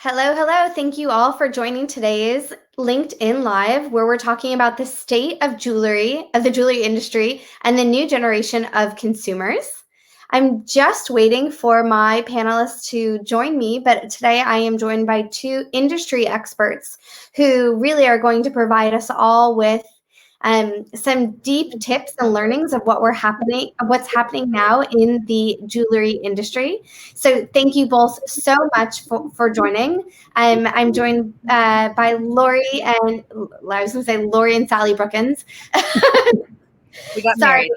Hello, hello. Thank you all for joining today's LinkedIn Live, where we're talking about the state of jewelry, of the jewelry industry, and the new generation of consumers. I'm just waiting for my panelists to join me, but today I am joined by two industry experts who really are going to provide us all with some deep tips and learnings of what's happening now in the jewelry industry. So thank you both so much for joining. I'm joined by Laurie and I was going to say Laurie and Sally Brookins. We got Sorry. married.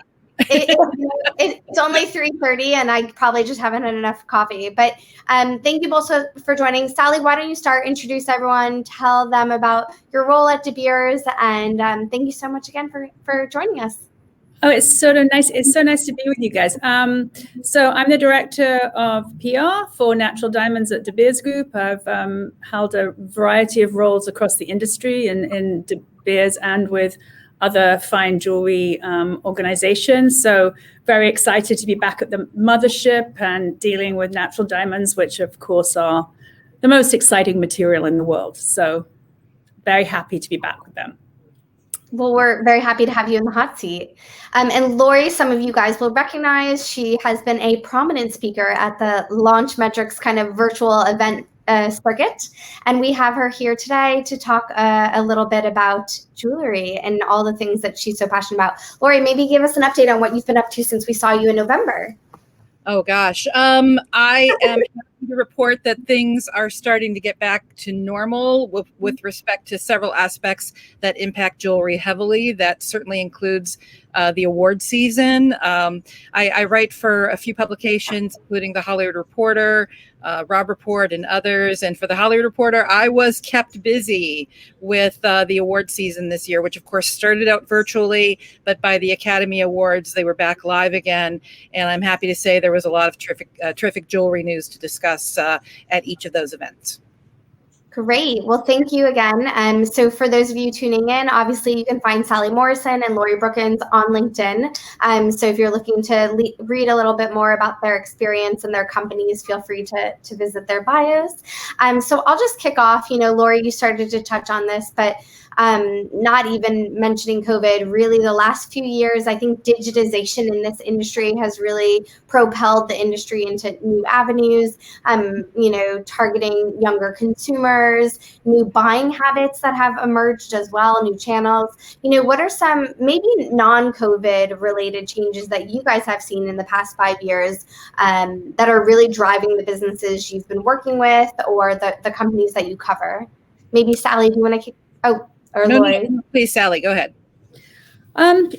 It's only 3:30 and I probably just haven't had enough coffee, but thank you both for joining. Sally, why don't you start, introduce everyone, tell them about your role at 𝗪𝗂𝗰𝗀, and thank you so much again for joining us. Oh, it's so nice. It's so nice to be with you guys. So I'm the director of PR for natural diamonds at 𝗪𝗂𝗰𝗀 Group. I've held a variety of roles across the industry in 𝗪𝗂𝗰𝗀 and with other fine jewelry organizations. So very excited to be back at the mothership and dealing with natural diamonds, which of course are the most exciting material in the world. So very happy to be back with them. Well, we're very happy to have you in the hot seat. And Laurie, some of you guys will recognize, she has been a prominent speaker at the Launchmetrics kind of virtual event circuit. And we have her here today to talk a little bit about jewelry and all the things that she's so passionate about. Laurie, maybe give us an update on what you've been up to since we saw you in November. Oh gosh, I am happy to report that things are starting to get back to normal with respect to several aspects that impact jewelry heavily. That certainly includes the award season. I write for a few publications, including the Hollywood Reporter, Robb Report, and others. And for the Hollywood Reporter, I was kept busy with the award season this year, which of course started out virtually, but by the Academy Awards, they were back live again. And I'm happy to say there was a lot of terrific jewelry news to discuss at each of those events. Great. Well, thank you again. So for those of you tuning in, obviously you can find Sally Morrisson and Laurie Brookins on LinkedIn. So if you're looking to read a little bit more about their experience and their companies, feel free to visit their bios. So I'll just kick off. You know, Laurie, you started to touch on this, but not even mentioning COVID, really the last few years, I think digitization in this industry has really propelled the industry into new avenues, you know, targeting younger consumers, new buying habits that have emerged as well, new channels. You know, what are some maybe non-COVID related changes that you guys have seen in the past 5 years that are really driving the businesses you've been working with or the companies that you cover? Maybe Sally, do you want to keep, or Laurie? No, please, Sally, go ahead.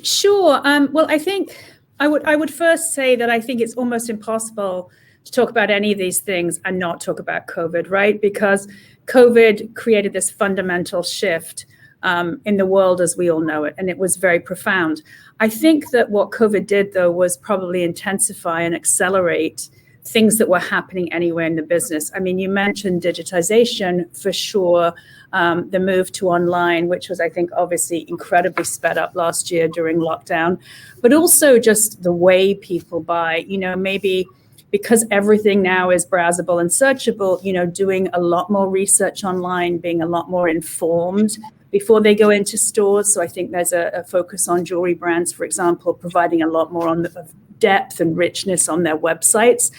Sure. Well, I think I would first say that I think it's almost impossible to talk about any of these things and not talk about COVID, right? Because COVID created this fundamental shift in the world as we all know it, and it was very profound. I think that what COVID did, though, was probably intensify and accelerate things that were happening anywhere in the business. I mean, you mentioned digitization for sure, the move to online, which was, I think, obviously incredibly sped up last year during lockdown, but also just the way people buy, you know, maybe because everything now is browsable and searchable, you know, doing a lot more research online, being a lot more informed before they go into stores. So I think there's a focus on jewelry brands, for example, providing a lot more on the depth and richness on their websites.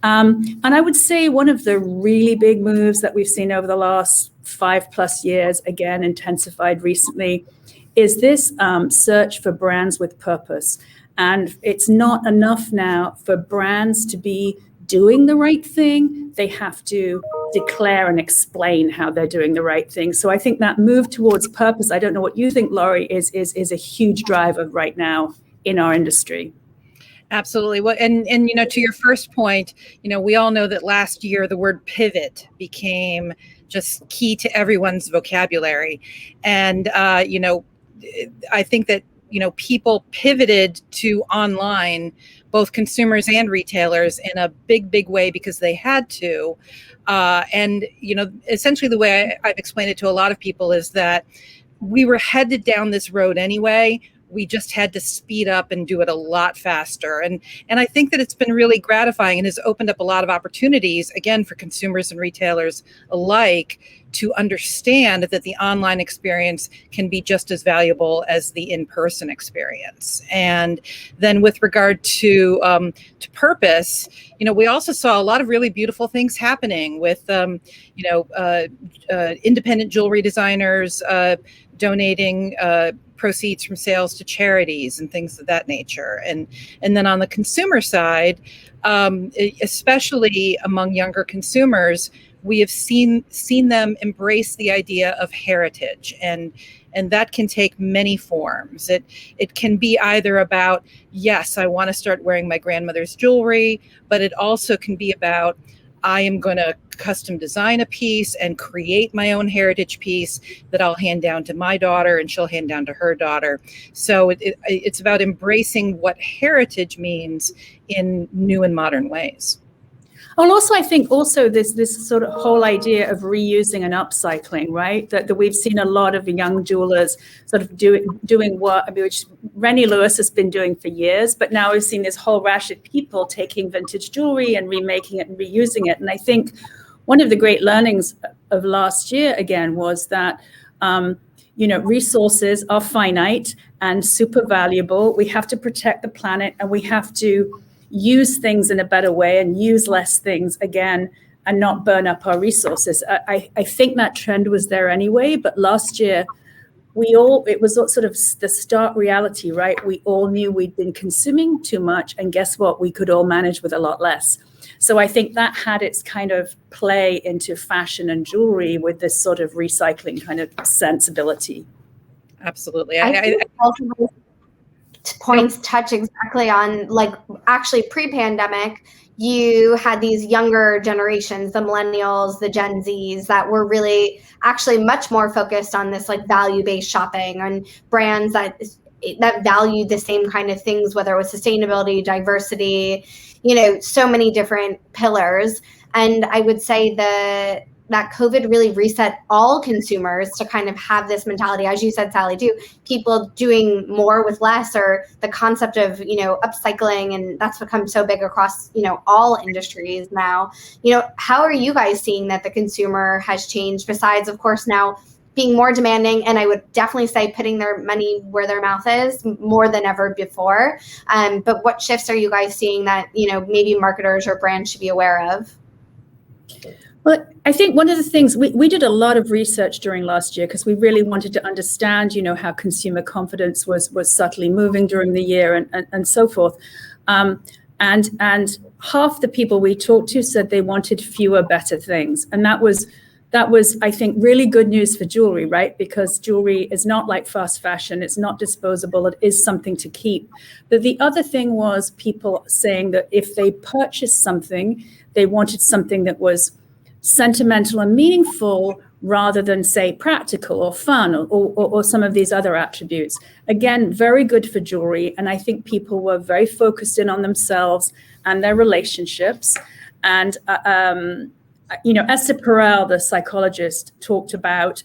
And I would say one of the really big moves that we've seen over the last 5+ years, again, intensified recently, is this search for brands with purpose. And it's not enough now for brands to be doing the right thing. They have to declare and explain how they're doing the right thing. So I think that move towards purpose, I don't know what you think, Laurie, is a huge driver right now in our industry. Absolutely. Well, and you know, to your first point, you know, we all know that last year the word pivot became just key to everyone's vocabulary. And, you know, I think that, you know, people pivoted to online, both consumers and retailers, in a big way because they had to. And, you know, essentially the way I've explained it to a lot of people is that we were headed down this road anyway. we just had to speed up and do it a lot faster. And I think that it's been really gratifying and has opened up a lot of opportunities, again, for consumers and retailers alike, to understand that the online experience can be just as valuable as the in-person experience. And then with regard to purpose, we also saw a lot of really beautiful things happening with, independent jewelry designers donating proceeds from sales to charities and things of that nature. And then on the consumer side, especially among younger consumers, we have seen them embrace the idea of heritage, and that can take many forms. It can be either about, yes, I want to start wearing my grandmother's jewelry, but it also can be about, I am going to custom design a piece and create my own heritage piece that I'll hand down to my daughter and she'll hand down to her daughter. So it's about embracing what heritage means in new and modern ways. Well, also, I think also this sort of whole idea of reusing and upcycling, right? That we've seen a lot of young jewelers sort of doing what, which Rennie Lewis has been doing for years, but now we've seen this whole rash of people taking vintage jewelry and remaking it and reusing it. And I think one of the great learnings of last year, again, was that, resources are finite and super valuable. We have to protect the planet, and we have to use things in a better way and use less things again and not burn up our resources. I think that trend was there anyway, but last year it was sort of the stark reality, right? We all knew we'd been consuming too much, and guess what? We could all manage with a lot less. So I think that had its kind of play into fashion and jewelry with this sort of recycling kind of sensibility. Absolutely. I think ultimately points touch exactly on, like, actually pre-pandemic, you had these younger generations, the millennials, the Gen Zs, that were really actually much more focused on this like value-based shopping and brands that valued the same kind of things, whether it was sustainability, diversity, so many different pillars. And I would say that COVID really reset all consumers to kind of have this mentality, as you said, Sally, too, people doing more with less, or the concept of, upcycling, and that's become so big across, all industries now. How are you guys seeing that the consumer has changed, besides, of course, now being more demanding, and I would definitely say putting their money where their mouth is more than ever before. But what shifts are you guys seeing that, maybe marketers or brands should be aware of? Well, I think one of the things we did a lot of research during last year, because we really wanted to understand, how consumer confidence was subtly moving during the year and so forth. And half the people we talked to said they wanted fewer, better things. And that was, I think, really good news for jewelry, right? Because jewelry is not like fast fashion. It's not disposable. It is something to keep. But the other thing was people saying that if they purchased something, they wanted something that was sentimental and meaningful rather than, say, practical or fun or some of these other attributes. Again, very good for jewelry. And I think people were very focused in on themselves and their relationships. And, Esther Perel, the psychologist, talked about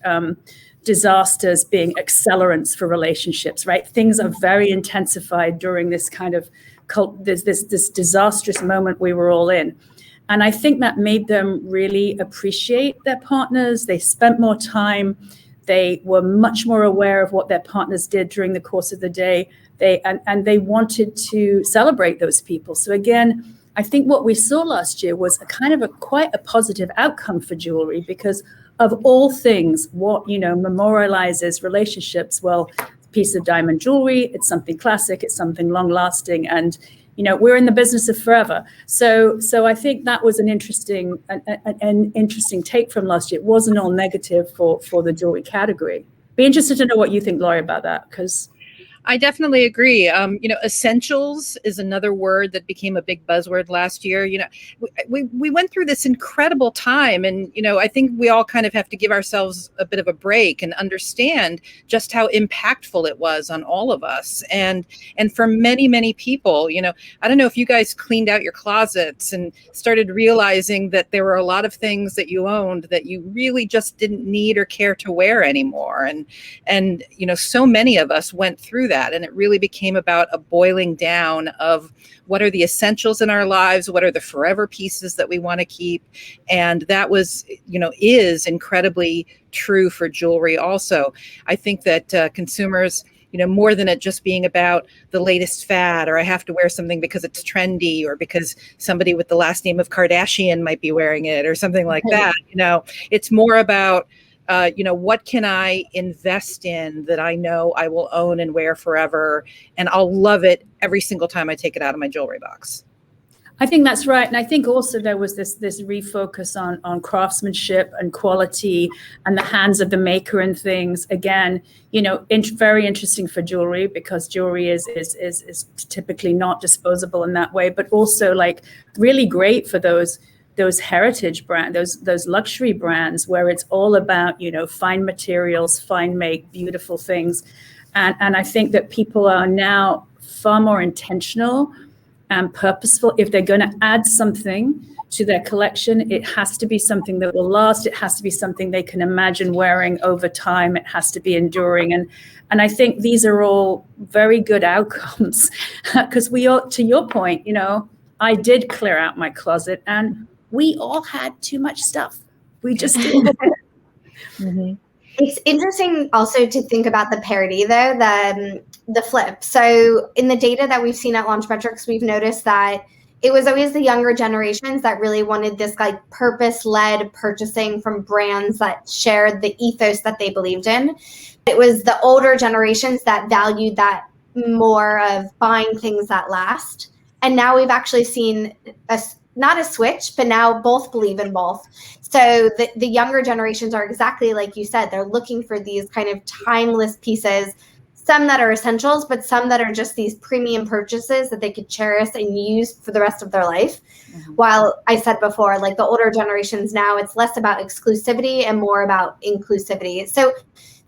disasters being accelerants for relationships, right? Things are very intensified during this kind of this disastrous moment we were all in. And I think that made them really appreciate their partners. They spent more time. They were much more aware of what their partners did during the course of the day. And they wanted to celebrate those people. So again, I think what we saw last year was quite a positive outcome for jewelry, because of all things, what, memorializes relationships? Well, a piece of diamond jewelry, it's something classic, it's something long lasting. And we're in the business of forever. So I think that was an interesting take from last year. It wasn't all negative for the jewelry category. Be interested to know what you think, Laurie, about that, because I definitely agree. Essentials is another word that became a big buzzword last year. We went through this incredible time, and I think we all kind of have to give ourselves a bit of a break and understand just how impactful it was on all of us. And for many, many people, I don't know if you guys cleaned out your closets and started realizing that there were a lot of things that you owned that you really just didn't need or care to wear anymore. And so many of us went through that. that. And it really became about a boiling down of what are the essentials in our lives, what are the forever pieces that we want to keep. And that was, is incredibly true for jewelry also. I think that consumers, more than it just being about the latest fad, or I have to wear something because it's trendy, or because somebody with the last name of Kardashian might be wearing it, or something like that. It's more about, what can I invest in that I know I will own and wear forever, and I'll love it every single time I take it out of my jewelry box. I think that's right. And I think also there was this refocus on craftsmanship and quality and the hands of the maker and things. Again, very interesting for jewelry, because jewelry is typically not disposable in that way, but also like really great for those heritage brands, those luxury brands where it's all about, fine materials, fine make, beautiful things. And I think that people are now far more intentional and purposeful. If they're going to add something to their collection, it has to be something that will last. It has to be something they can imagine wearing over time. It has to be enduring. And I think these are all very good outcomes, because we all, to your point, I did clear out my closet, and we all had too much stuff. We just did. Mm-hmm. It's interesting also to think about the parity, though, the flip. So in the data that we've seen at Launchmetrics, we've noticed that it was always the younger generations that really wanted this like purpose-led purchasing from brands that shared the ethos that they believed in. It was the older generations that valued that more of buying things that last. And now we've actually seen not a switch, but now both believe in both. So the younger generations are exactly like you said. They're looking for these kind of timeless pieces, some that are essentials, but some that are just these premium purchases that they could cherish and use for the rest of their life. Mm-hmm. While I said before, like the older generations now, it's less about exclusivity and more about inclusivity. So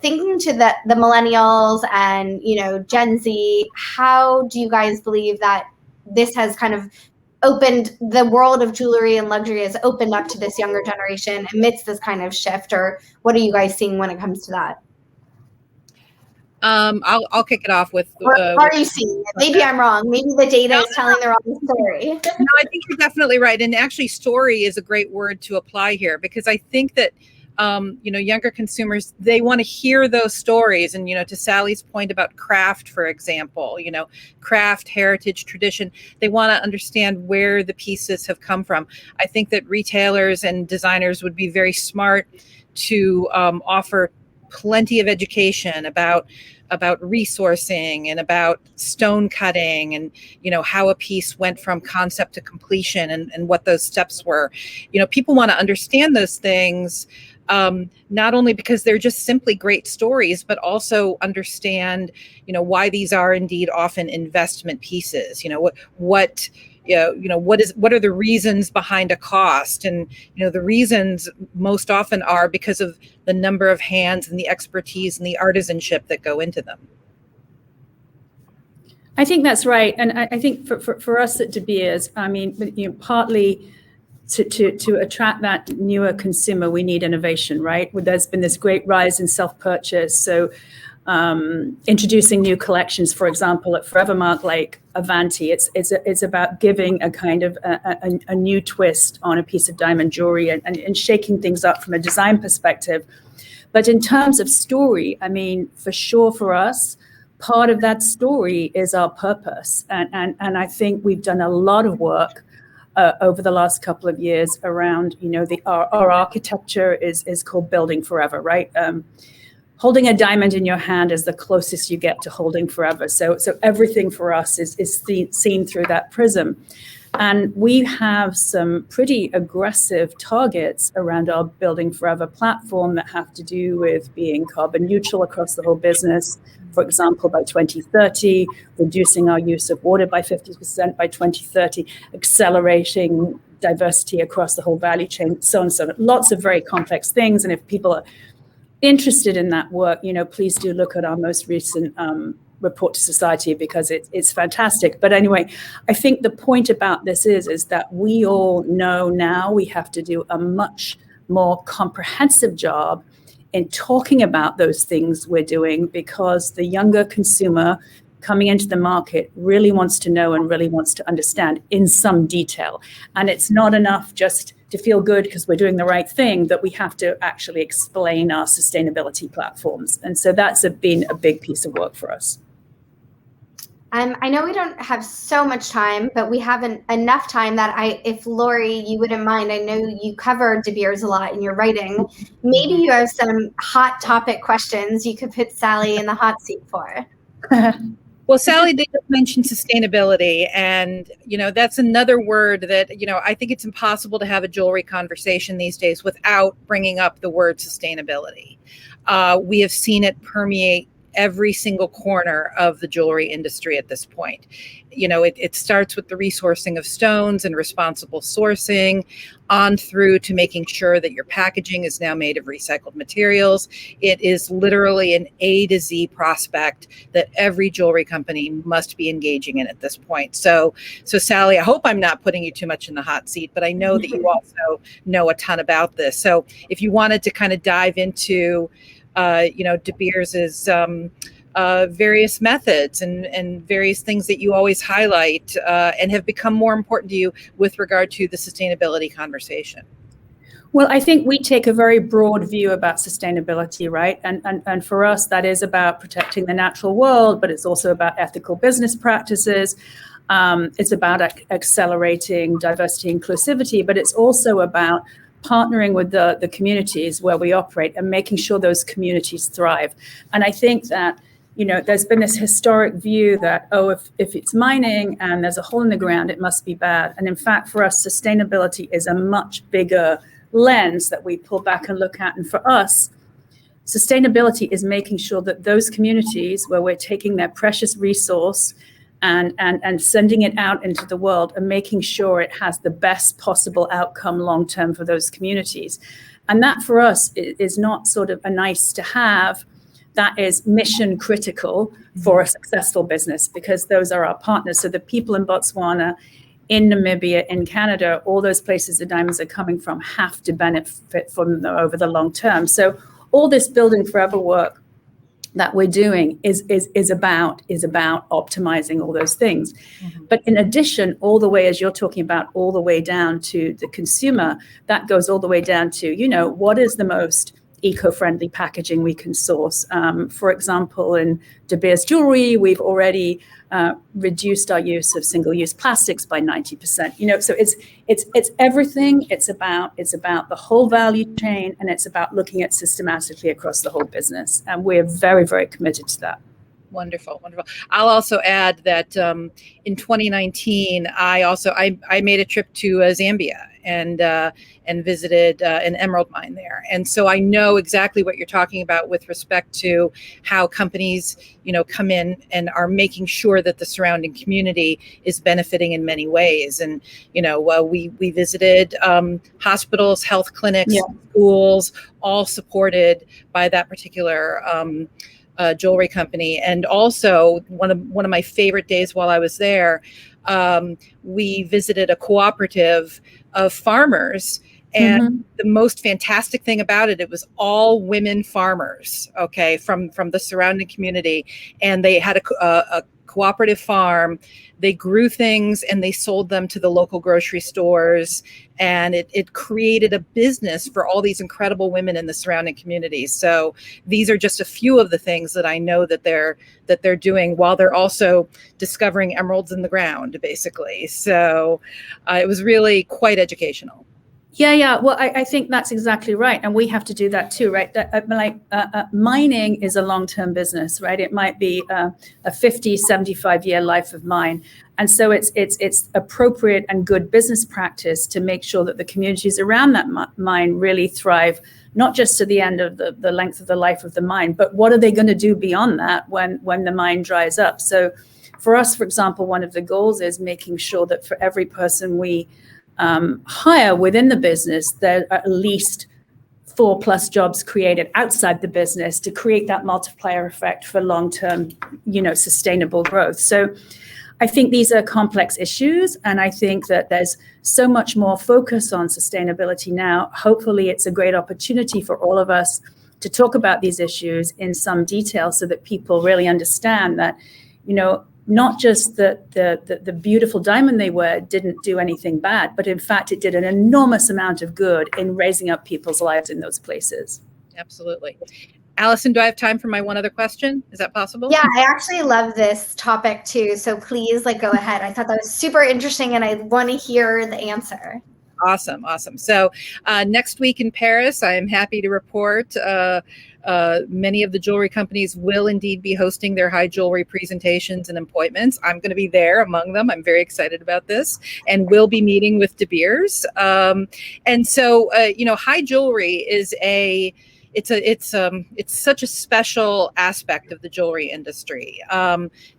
thinking to the millennials and, Gen Z, how do you guys believe that this has kind of opened the world of jewelry and luxury, has opened up to this younger generation amidst this kind of shift? Or what are you guys seeing when it comes to that? I'll kick it off with. Are you seeing it? Maybe I'm wrong. Maybe the data is telling the wrong story. No, I think you're definitely right. And actually, story is a great word to apply here, because I think that younger consumers, they want to hear those stories. And, to Sally's point about craft, for example, craft, heritage, tradition, they want to understand where the pieces have come from. I think that retailers and designers would be very smart to offer plenty of education about resourcing and about stone cutting and, how a piece went from concept to completion and what those steps were. People want to understand those things, not only because they're just simply great stories, but also understand, why these are indeed often investment pieces. What are the reasons behind a cost? And, the reasons most often are because of the number of hands and the expertise and the artisanship that go into them. I think that's right. And I think for us at De Beers, partly to attract that newer consumer, we need innovation, right? There's been this great rise in self-purchase. So introducing new collections, for example, at Forever Mark, like Avanti, it's about giving a kind of a new twist on a piece of diamond jewelry and shaking things up from a design perspective. But in terms of story, for sure for us, part of that story is our purpose. And I think we've done a lot of work over the last couple of years around, our architecture is called Building Forever, right? Holding a diamond in your hand is the closest you get to holding forever. So everything for us is seen through that prism. And we have some pretty aggressive targets around our Building Forever platform that have to do with being carbon neutral across the whole business. For example, by 2030, reducing our use of water by 50% by 2030, accelerating diversity across the whole value chain, so on and so on. Lots of very complex things. And if people are interested in that work, please do look at our most recent report to society, because it's fantastic. But anyway, I think the point about this is that we all know now we have to do a much more comprehensive job in talking about those things we're doing, because the younger consumer coming into the market really wants to know and really wants to understand in some detail. And it's not enough just to feel good because we're doing the right thing, that we have to actually explain our sustainability platforms. And so that's been a big piece of work for us. I know we don't have so much time, but we have enough time that if Laurie, you wouldn't mind, I know you cover De Beers a lot in your writing. Maybe you have some hot topic questions you could put Sally in the hot seat for. Well, Sally did mention sustainability, and that's another word that I think it's impossible to have a jewelry conversation these days without bringing up the word sustainability. We have seen it permeate every single corner of the jewelry industry at this point. It starts with the resourcing of stones and responsible sourcing, on through to making sure that your packaging is now made of recycled materials. It is literally an A to Z prospect that every jewelry company must be engaging in at this point. So Sally, I hope I'm not putting you too much in the hot seat, but I know that you also know a ton about this. So if you wanted to kind of dive into De Beers's various methods and various things that you always highlight and have become more important to you with regard to the sustainability conversation. Well, I think we take a very broad view about sustainability, right? And for us, that is about protecting the natural world, but it's also about ethical business practices. It's about accelerating diversity and inclusivity, but it's also about partnering with the communities where we operate and making sure those communities thrive. And I think that, there's been this historic view that, if it's mining and there's a hole in the ground, it must be bad. And in fact, for us, sustainability is a much bigger lens that we pull back and look at. And for us, sustainability is making sure that those communities where we're taking their precious resource and sending it out into the world and making sure it has the best possible outcome long term for those communities. And that for us is not sort of a nice to have. That is mission critical for a successful business, because those are our partners. So the people in Botswana, in Namibia, in Canada, all those places the diamonds are coming from have to benefit from them over the long term. So all this building forever work that we're doing is about optimizing all those things. Mm-hmm. But in addition, all the way, as you're talking about, all the way down to the consumer, that goes all the way down to, what is the most eco-friendly packaging we can source. For example, in De Beers jewelry, we've already reduced our use of single-use plastics by 90%. So it's everything. It's about the whole value chain, and it's about looking at systematically across the whole business. And we're very, very committed to that. Wonderful. I'll also add that in 2019, I made a trip to Zambia and visited an emerald mine there. And so I know exactly what you're talking about with respect to how companies, come in and are making sure that the surrounding community is benefiting in many ways. And, we visited hospitals, health clinics, schools, all supported by that particular jewelry company. And also one of my favorite days while I was there, we visited a cooperative of farmers, and the most fantastic thing about it was all women farmers, from the surrounding community, and they had a cooperative farm. They grew things and they sold them to the local grocery stores, and it created a business for all these incredible women in the surrounding communities. So these are just a few of the things that I know that they're doing while they're also discovering emeralds in the ground, basically. So it was really quite educational. Yeah. Well, I think that's exactly right. And we have to do that too, right? Mining is a long-term business, right? It might be a 50, 75-year life of mine. And so it's appropriate and good business practice to make sure that the communities around that mine really thrive, not just to the end of the length of the life of the mine, but what are they going to do beyond that when the mine dries up? So for us, for example, one of the goals is making sure that for every person we hire within the business, there are at least 4+ jobs created outside the business to create that multiplier effect for long-term, sustainable growth. So I think these are complex issues, and I think that there's so much more focus on sustainability now. Hopefully it's a great opportunity for all of us to talk about these issues in some detail so that people really understand that, not just that the beautiful diamond they wear didn't do anything bad, but in fact, it did an enormous amount of good in raising up people's lives in those places. Absolutely. Alison, do I have time for my one other question? Is that possible? Yeah, I actually love this topic too. So please go ahead. I thought that was super interesting and I want to hear the answer. Awesome. So next week in Paris, I am happy to report many of the jewelry companies will indeed be hosting their high jewelry presentations and appointments. I'm going to be there among them. I'm very excited about this, and we'll be meeting with De Beers. And so, high jewelry is it's such a special aspect of the jewelry industry.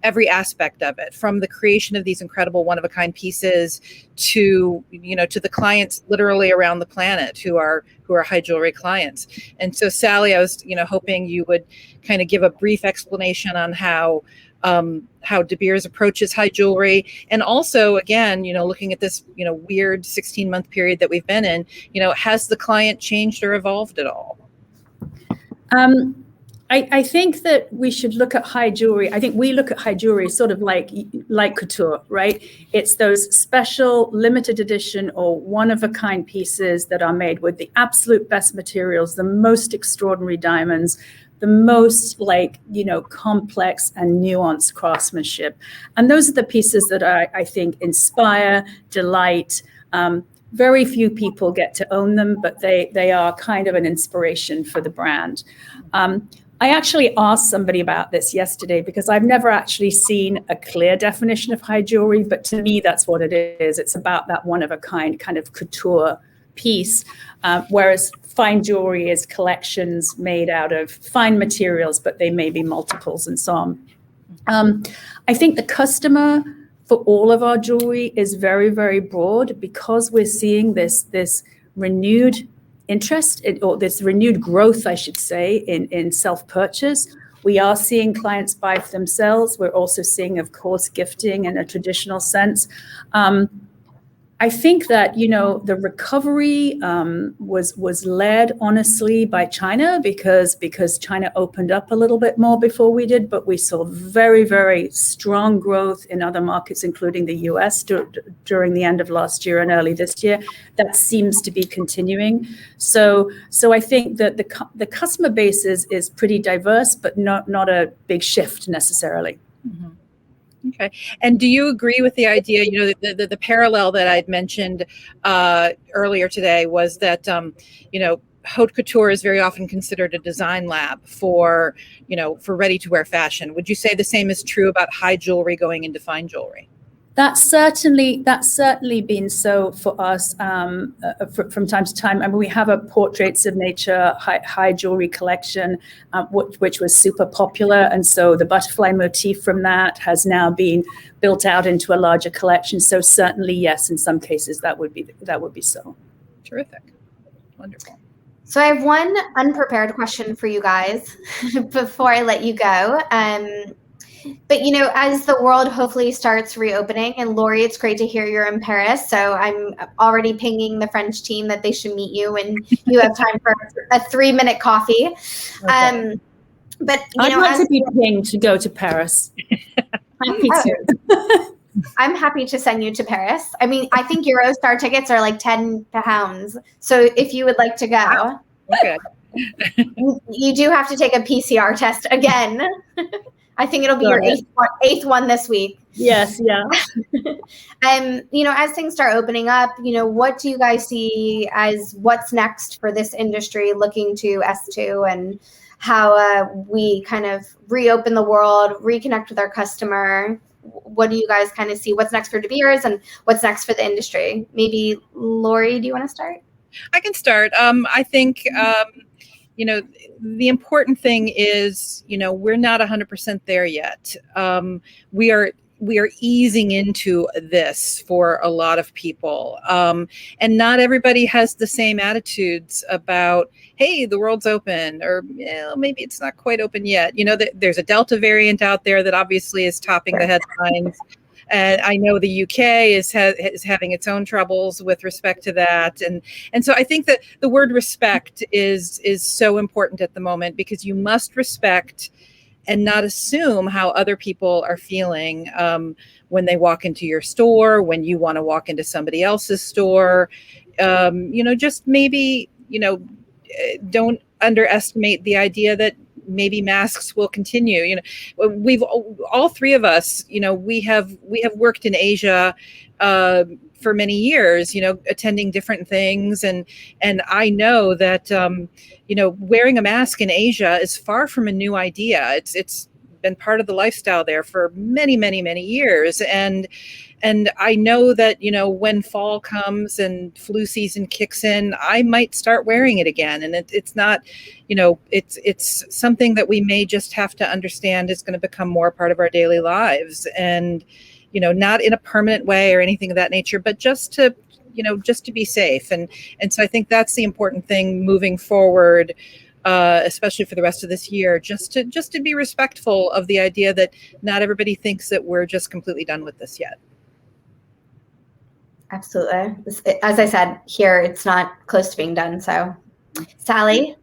Every aspect of it, from the creation of these incredible one-of-a-kind pieces to the clients literally around the planet who are high jewelry clients. And so, Sally, I was hoping you would kind of give a brief explanation on how De Beers approaches high jewelry, and also, again, looking at this weird 16-month period that we've been in, has the client changed or evolved at all? I think that we should look at high jewelry. I think we look at high jewelry sort of like couture, right? It's those special limited edition or one-of-a-kind pieces that are made with the absolute best materials, the most extraordinary diamonds, the most complex and nuanced craftsmanship. And those are the pieces that I think inspire, delight. Very few people get to own them, but they are kind of an inspiration for the brand. I actually asked somebody about this yesterday because I've never actually seen a clear definition of high jewelry, but to me, that's what it is. It's about that one-of-a-kind kind of couture piece, whereas fine jewelry is collections made out of fine materials, but they may be multiples and so on. I think the customer for all of our jewelry is very, very broad because we're seeing this renewed interest or this renewed growth, I should say, in self-purchase. We are seeing clients buy for themselves. We're also seeing, of course, gifting in a traditional sense. I think that, the recovery was led, honestly, by China because China opened up a little bit more before we did, but we saw very, very strong growth in other markets, including the US during the end of last year and early this year. That seems to be continuing. So I think that the customer base is pretty diverse, but not a big shift necessarily. Mm-hmm. Okay. And do you agree with the idea, the parallel that I'd mentioned earlier today was that, haute couture is very often considered a design lab for ready-to-wear fashion. Would you say the same is true about high jewelry going into fine jewelry? That's certainly been so for us from time to time. I mean, we have a Portraits of Nature high jewelry collection, which was super popular, and so the butterfly motif from that has now been built out into a larger collection. So certainly, yes, in some cases that would be so. Terrific, wonderful. So I have one unprepared question for you guys before I let you go. But, as the world hopefully starts reopening, and Laurie, it's great to hear you're in Paris. So I'm already pinging the French team that they should meet you when you have time for a 3-minute coffee. Okay. But, I'd like to be pinged to go to Paris. Happy to. I'm happy to send you to Paris. I mean, I think Eurostar tickets are like £10. So if you would like to go. Wow. Okay. You do have to take a PCR test again. I think it'll be your eighth one this week. Yes, yeah. As things start opening up, what do you guys see as what's next for this industry looking to S2 and how we kind of reopen the world, reconnect with our customer? What do you guys kind of see? What's next for De Beers and what's next for the industry? Maybe Laurie, do you want to start? I can start. I think, the important thing is, we're not 100% there yet. We are easing into this for a lot of people. And not everybody has the same attitudes about, hey, the world's open, or maybe it's not quite open yet. There's a Delta variant out there that obviously is topping the headlines. And I know the UK is having its own troubles with respect to that. And so I think that the word respect is so important at the moment, because you must respect and not assume how other people are feeling when they walk into your store, when you want to walk into somebody else's store. Just maybe, don't underestimate the idea that maybe masks will continue. We've all three of us, we have worked in Asia for many years, attending different things. And I know that, wearing a mask in Asia is far from a new idea. It's been part of the lifestyle there for many, many, many years. And I know that, when fall comes and flu season kicks in, I might start wearing it again. And it's not, it's something that we may just have to understand is going to become more part of our daily lives. And, not in a permanent way or anything of that nature, but just to be safe. And so I think that's the important thing moving forward, especially for the rest of this year, just to be respectful of the idea that not everybody thinks that we're just completely done with this yet. Absolutely. As I said here, it's not close to being done. So, Sally?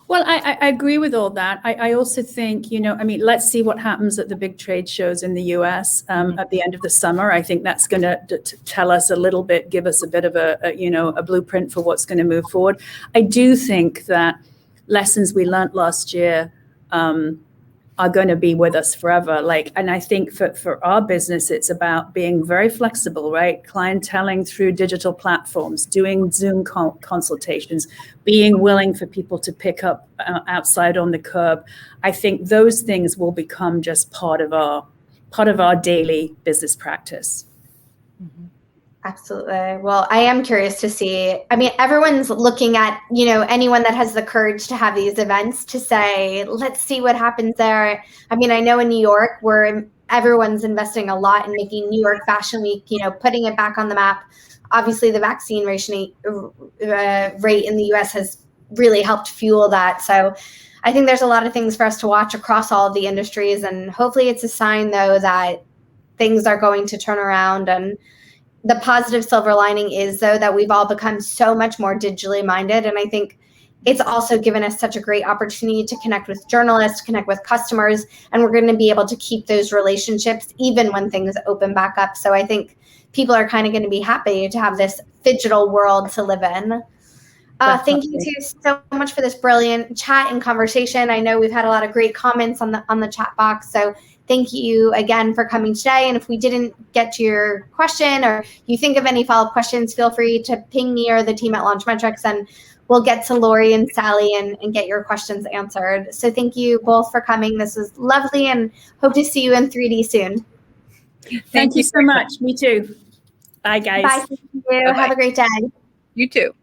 Well, I agree with all that. I also think, let's see what happens at the big trade shows in the US at the end of the summer. I think that's going to tell us a little bit, give us a bit of a blueprint for what's going to move forward. I do think that lessons we learned last year are going to be with us forever. And I think for our business, it's about being very flexible, right? Clienteling through digital platforms, doing Zoom consultations, being willing for people to pick up outside on the curb. I think those things will become just part of our daily business practice. Mm-hmm. Absolutely. Well, I am curious to see. I mean, everyone's looking at, anyone that has the courage to have these events to say, let's see what happens there. I mean, I know in New York, where everyone's investing a lot in making New York Fashion Week, putting it back on the map. Obviously, the vaccine rate in the US has really helped fuel that. So I think there's a lot of things for us to watch across all of the industries. And hopefully it's a sign, though, that things are going to turn around. And the positive silver lining is, though, that we've all become so much more digitally minded. And I think it's also given us such a great opportunity to connect with journalists, connect with customers, and we're going to be able to keep those relationships even when things open back up. So I think people are kind of going to be happy to have this digital world to live in. Thank you two so much for this brilliant chat and conversation. I know we've had a lot of great comments on the chat box. So thank you again for coming today. And if we didn't get to your question or you think of any follow-up questions, feel free to ping me or the team at Launchmetrics, and we'll get to Laurie and Sally and get your questions answered. So thank you both for coming. This was lovely, and hope to see you in 3D soon. Thank you so much. Me too. Bye, guys. Bye. Thank you. Bye-bye. Have a great day. You too.